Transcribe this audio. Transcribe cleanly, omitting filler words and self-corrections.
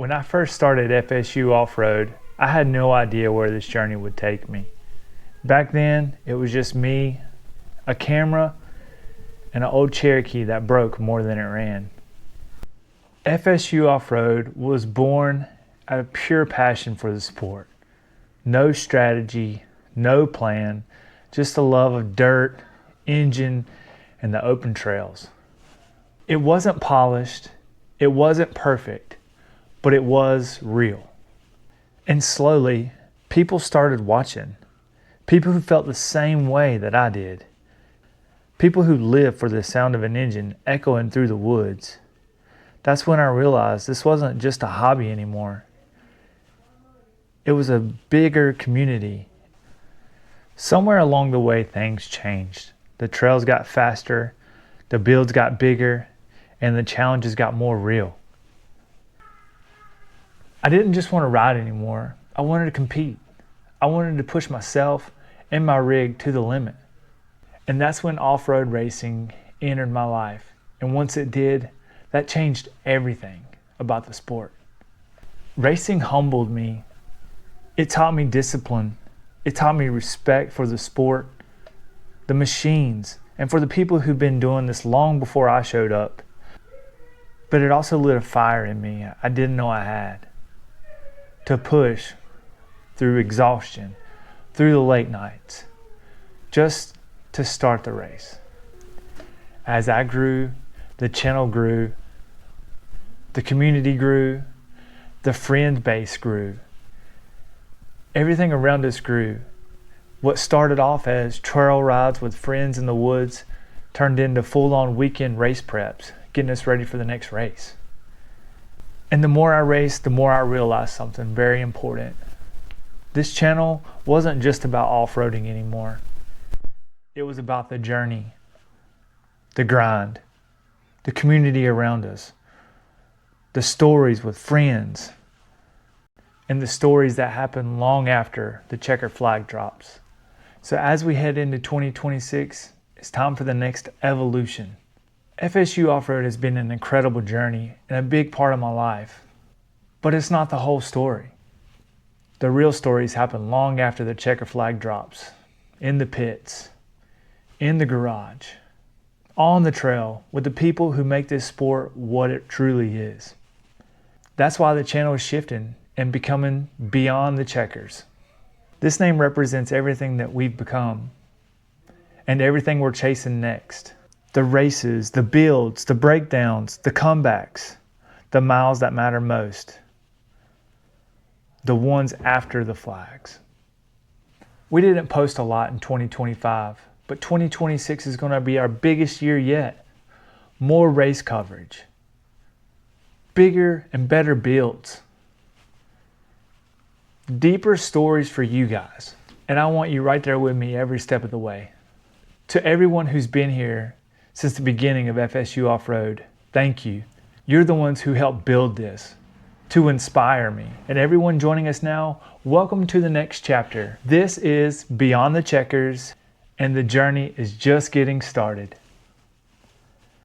When I first started FSU Offroad, I had no idea where this journey would take me. Back then, it was just me, a camera, and an old Cherokee that broke more than it ran. FSU Offroad was born out of pure passion for the sport. No strategy, no plan, just a love of dirt, engine, and the open trails. It wasn't polished, it wasn't perfect, but it was real. And slowly, people started watching. People who felt the same way that I did. People who lived for the sound of an engine echoing through the woods. That's when I realized this wasn't just a hobby anymore. It was a bigger community. Somewhere along the way, things changed. The trails got faster, the builds got bigger, and the challenges got more real. I didn't just want to ride anymore. I wanted to compete. I wanted to push myself and my rig to the limit. And that's when off-road racing entered my life. And once it did, that changed everything about the sport. Racing humbled me. It taught me discipline. It taught me respect for the sport, the machines, and for the people who've been doing this long before I showed up. But it also lit a fire in me I didn't know I had. To push through exhaustion, through the late nights, just to start the race. As I grew, the channel grew, the community grew, the friend base grew. Everything around us grew. What started off as trail rides with friends in the woods turned into full-on weekend race preps, getting us ready for the next race. And the more I raced, the more I realized something very important. This channel wasn't just about off-roading anymore. It was about the journey, the grind, the community around us, the stories with friends, and the stories that happen long after the checker flag drops. So as we head into 2026, it's time for the next evolution. FSU Offroad has been an incredible journey and a big part of my life, but it's not the whole story. The real stories happen long after the checker flag drops, in the pits, in the garage, on the trail with the people who make this sport what it truly is. That's why the channel is shifting and becoming Beyond the Checkers. This name represents everything that we've become and everything we're chasing next. The races, the builds, the breakdowns, the comebacks, the miles that matter most, the ones after the flags. We didn't post a lot in 2025, but 2026 is going to be our biggest year yet. More race coverage, bigger and better builds, deeper stories for you guys. And I want you right there with me every step of the way. To everyone who's been here since the beginning of FSU Offroad, thank you. You're the ones who helped build this, to inspire me. And everyone joining us now, welcome to the next chapter. This is Beyond the Checkers, and the journey is just getting started.